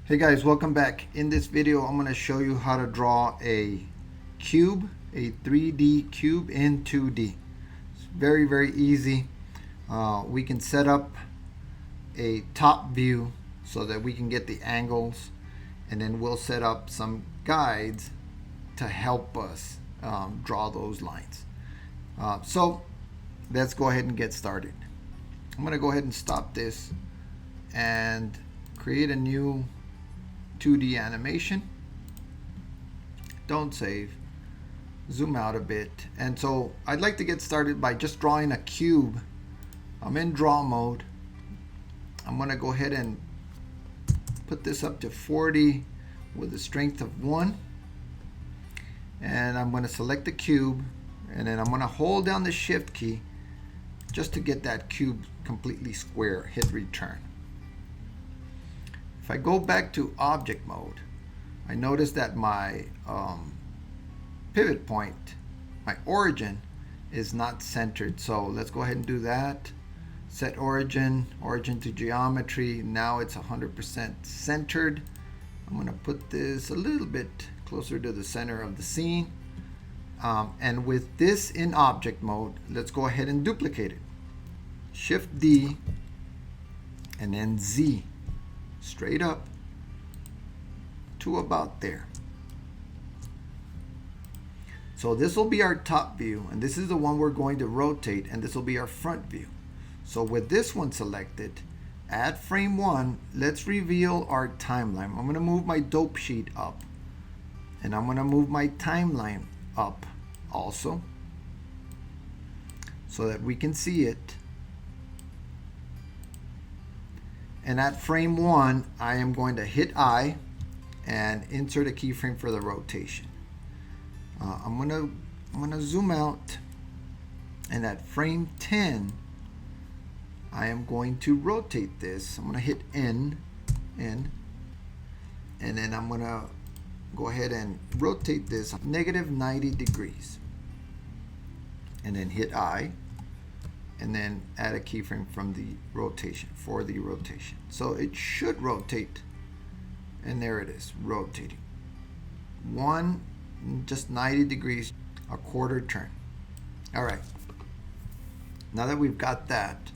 Hey guys, welcome back. In this video, I'm going to show you how to draw a cube, a 3D cube in 2D. It's very easy. We can set up a top view so that we can get the angles, and then we'll set up some guides to help us draw those lines. So let's go ahead and get started. I'm going to go ahead and stop this and create a new 2D animation. Don't save. Zoom out a bit. And so I'd like to get started by just drawing a cube. I'm in draw mode. I'm going to go ahead and put this up to 40 with a strength of 1. And I'm going to select the cube, and then I'm going to hold down the shift key just to get that cube completely square. Hit return. If I go back to object mode, I notice that my pivot point, my origin, is not centered. So let's go ahead and do that. Set origin to geometry. Now it's 100% centered. I'm going to put this a little bit closer to the center of the scene. And with this in object mode, let's go ahead and duplicate it. Shift D and then Z. Straight up to about there. So this will be our top view, and this is the one we're going to rotate, and this will be our front view. So with this one selected, at frame 1, let's reveal our timeline. I'm going to move my dope sheet up, and I'm going to move my timeline up also so that we can see it. And at frame 1, I am going to hit I and insert a keyframe for the rotation. I'm gonna zoom out, and at frame 10, I am going to rotate this. I'm gonna hit N, and then I'm gonna go ahead and rotate this -90 degrees, and then hit I, and then add a keyframe from the rotation for the rotation. So it should rotate, and there it is, rotating. Just 90 degrees, a quarter turn. All right. Now that we've got that,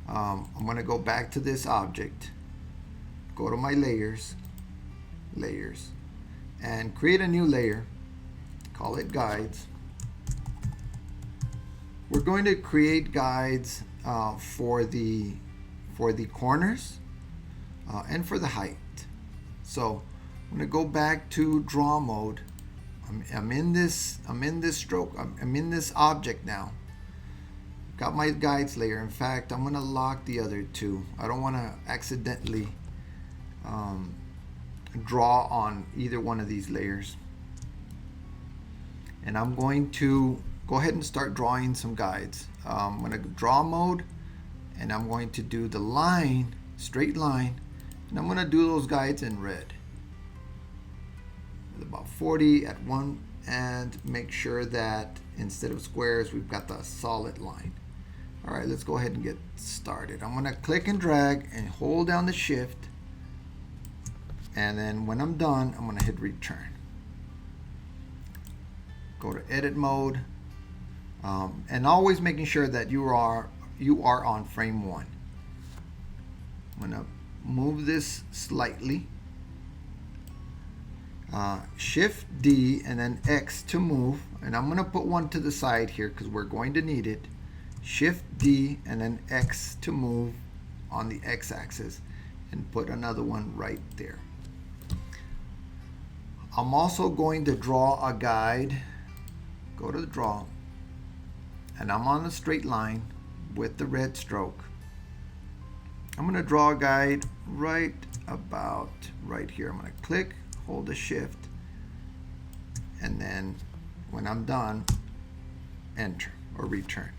I'm going to go back to this object, go to my layers, and create a new layer. Call it guides. We're going to create guides for the corners and for the height. So I'm going to go back to draw mode. I'm in this stroke. I'm in this object now. Got my guides layer. In fact, I'm going to lock the other two. I don't want to accidentally draw on either one of these layers. And I'm going to go ahead and start drawing some guides. I'm going to draw mode, and I'm going to do the line, straight line, and I'm going to do those guides in red with about 40 at 1, and make sure that instead of squares we've got the solid line. All right, let's go ahead and get started. I'm going to click and drag and hold down the shift, and then when I'm done, I'm going to hit return. Go to edit mode. And always making sure that you are on frame 1. I'm going to move this slightly. Shift D and then X to move. And I'm going to put one to the side here because we're going to need it. Shift D and then X to move on the X axis, and put another one right there. I'm also going to draw a guide. Go to the draw. And I'm on the straight line with the red stroke. I'm going to draw a guide right about right here. I'm going to click, hold the shift, and then when I'm done, enter or return.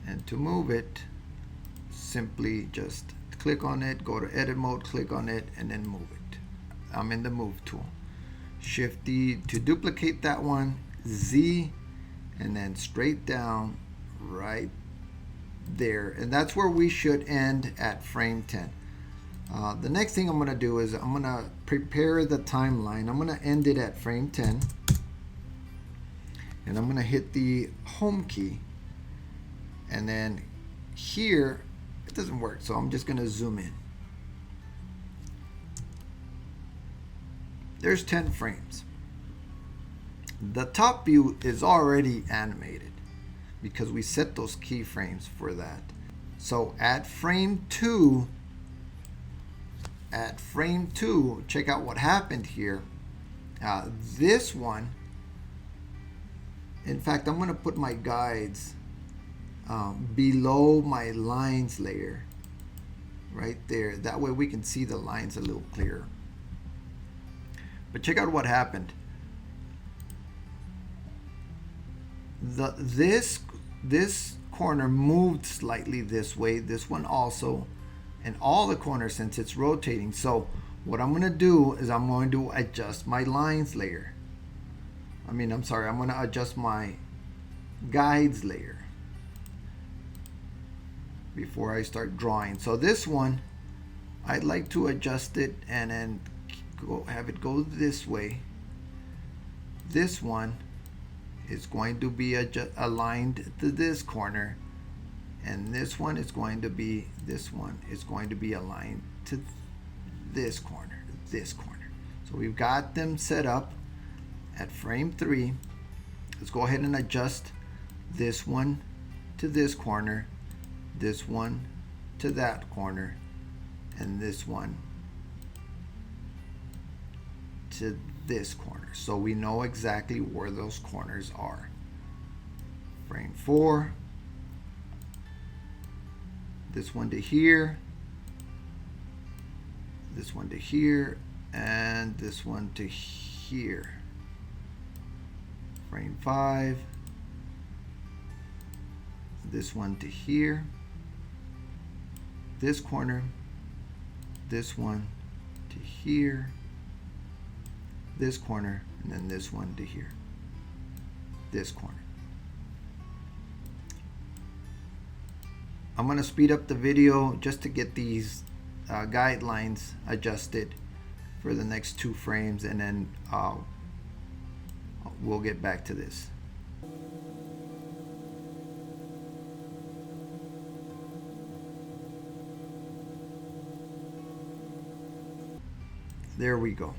And to move it, simply just click on it, go to edit mode, click on it, and then move it. I'm in the move tool. Shift D to duplicate that one, Z, and then straight down right there. And that's where we should end at frame 10. The next thing I'm going to do is I'm going to prepare the timeline. I'm going to end it at frame 10. And I'm going to hit the home key. And then here, it doesn't work, so I'm just going to zoom in. There's 10 frames. The top view is already animated because we set those keyframes for that. So at frame 2, check out what happened here. This one, in fact, I'm going to put my guides below my lines layer right there. That way we can see the lines a little clearer. But check out what happened. This corner moved slightly this way, this one also, and all the corners since it's rotating. So what I'm going to do is I'm going to adjust my lines layer. I'm going to adjust my guides layer before I start drawing. So this one, I'd like to adjust it and then have it go this way. This one is going to be aligned to this corner, and this one is going to be aligned to this corner. So we've got them set up at frame 3. Let's go ahead and adjust this one to this corner, this one to that corner, and this one to this corner, so we know exactly where those corners are. Frame 4, this one to here, this one to here, and this one to here. Frame 5, this one to here, this corner, this one to here, this corner, and then this one to here, this corner. I'm going to speed up the video just to get these guidelines adjusted for the next 2 frames, and then we'll get back to this. There we go.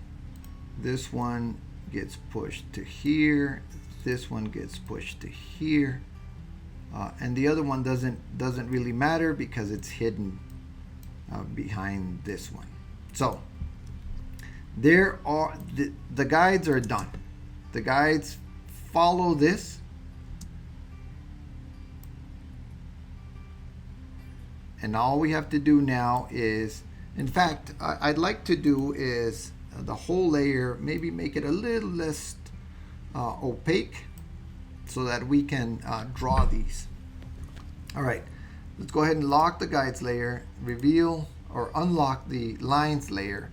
This one gets pushed to here, this one gets pushed to here, and the other one doesn't really matter because it's hidden behind this one. So there are the guides are done. The guides follow this, and all we have to do now is, in fact, I'd like to do is the whole layer, maybe make it a little less opaque so that we can draw these. All right, let's go ahead and lock the guides layer, reveal or unlock the lines layer.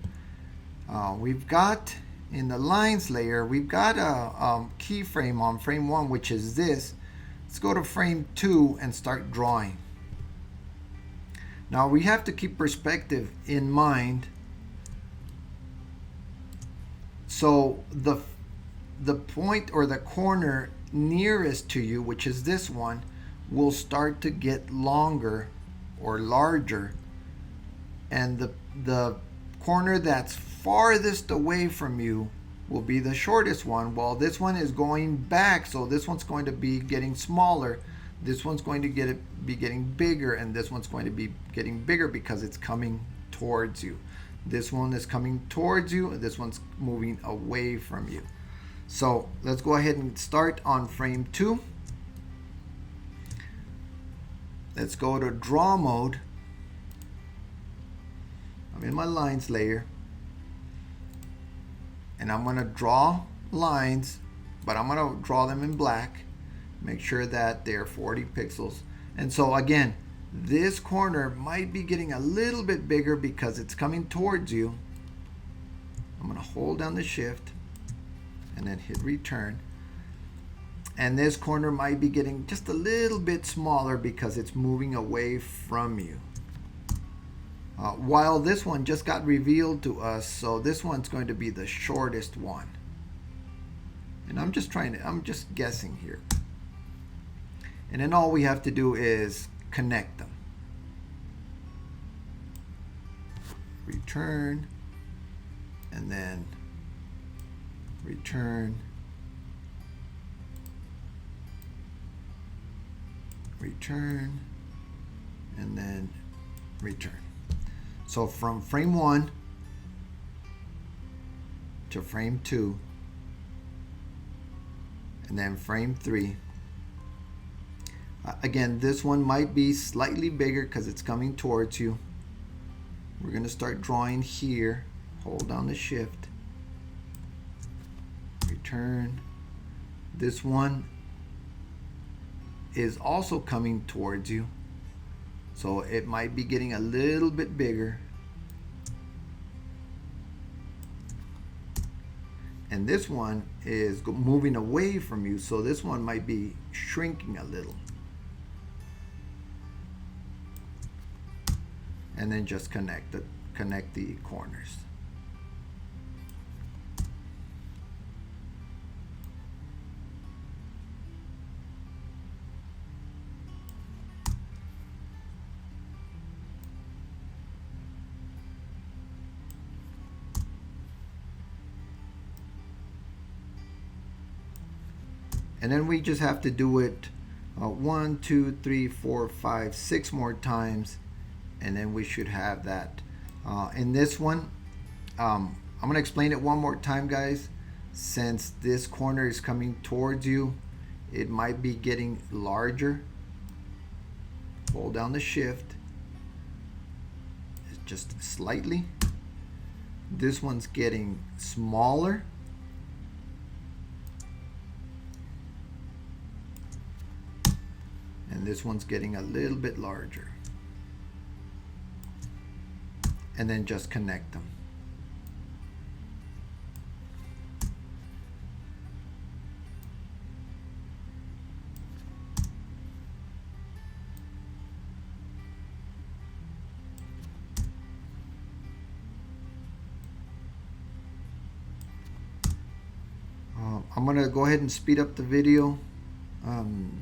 We've got in the lines layer, we've got a keyframe on frame 1, which is this. Let's go to frame 2 and start drawing. Now we have to keep perspective in mind. So the point or the corner nearest to you, which is this one, will start to get longer or larger, and the corner that's farthest away from you will be the shortest one. Well, this one is going back, so this one's going to be getting smaller, this one's going to be getting bigger, and this one's going to be getting bigger because it's coming towards you. This one is coming towards you, and this one's moving away from you. So let's go ahead and start on frame 2. Let's go to draw mode. I'm in my lines layer, and I'm going to draw lines, but I'm going to draw them in black. Make sure that they're 40 pixels. And so again, this corner might be getting a little bit bigger because it's coming towards you. I'm going to hold down the shift and then hit return. And this corner might be getting just a little bit smaller because it's moving away from you. While this one just got revealed to us, so this one's going to be the shortest one. And I'm just guessing here. And then all we have to do is connect them. Return, and then return, return, and then return. So from frame 1 to frame 2, and then frame 3. Again, this one might be slightly bigger because it's coming towards you. We're going to start drawing here. Hold down the shift. Return. This one is also coming towards you, so it might be getting a little bit bigger. And this one is moving away from you, so this one might be shrinking a little. And then just connect the corners. And then we just have to do it 1, 2, 3, 4, 5, 6 more times, and then we should have that. In this one, I'm going to explain it one more time, guys. Since this corner is coming towards you, it might be getting larger. Hold down the shift just slightly. This one's getting smaller. And this one's getting a little bit larger. And then just connect them. I'm going to go ahead and speed up the video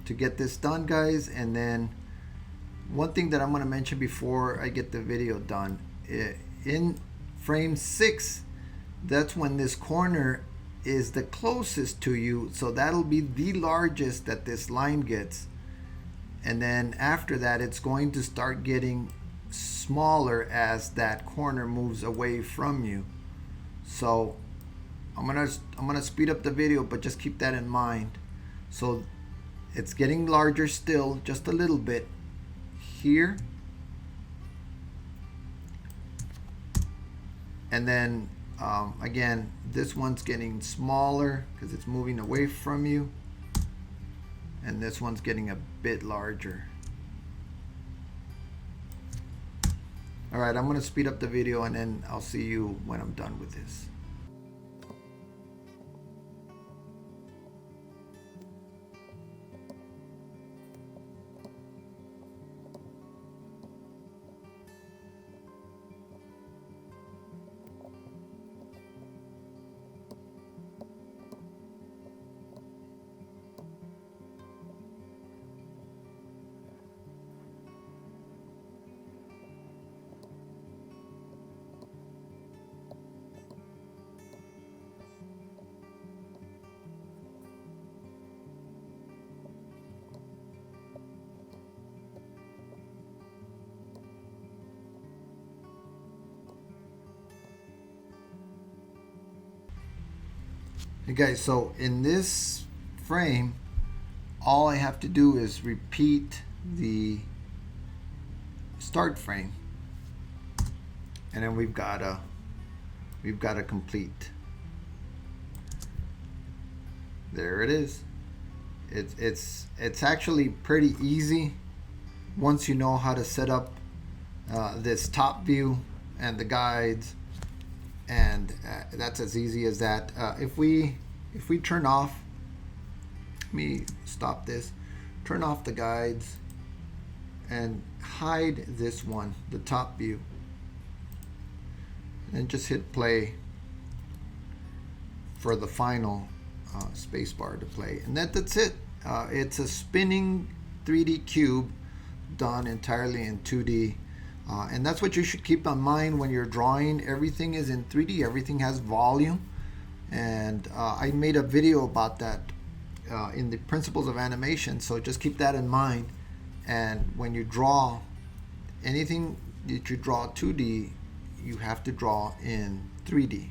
to get this done, guys. And then one thing that I'm going to mention before I get the video done, in frame 6, that's when this corner is the closest to you, so that'll be the largest that this line gets. And then after that, it's going to start getting smaller as that corner moves away from you. So I'm gonna speed up the video, but just keep that in mind. So it's getting larger still, just a little bit here. And then again, this one's getting smaller because it's moving away from you. And this one's getting a bit larger. All right, I'm gonna speed up the video and then I'll see you when I'm done with this. Hey guys, so in this frame, all I have to do is repeat the start frame, and then we've got a complete. There it is. It's actually pretty easy once you know how to set up this top view and the guides. And that's as easy as that. If we turn off, let me stop this, turn off the guides and hide this one, the top view. and just hit play for the final spacebar to play. And that's it. It's a spinning 3D cube done entirely in 2D. And that's what you should keep in mind when you're drawing. Everything is in 3D, everything has volume. And I made a video about that in the principles of animation, so just keep that in mind. And when you draw anything that you draw 2D, you have to draw in 3D.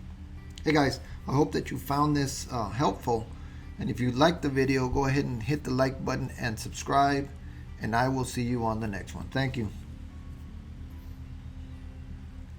Hey guys, I hope that you found this helpful. And if you liked the video, go ahead and hit the like button and subscribe. And I will see you on the next one. Thank you.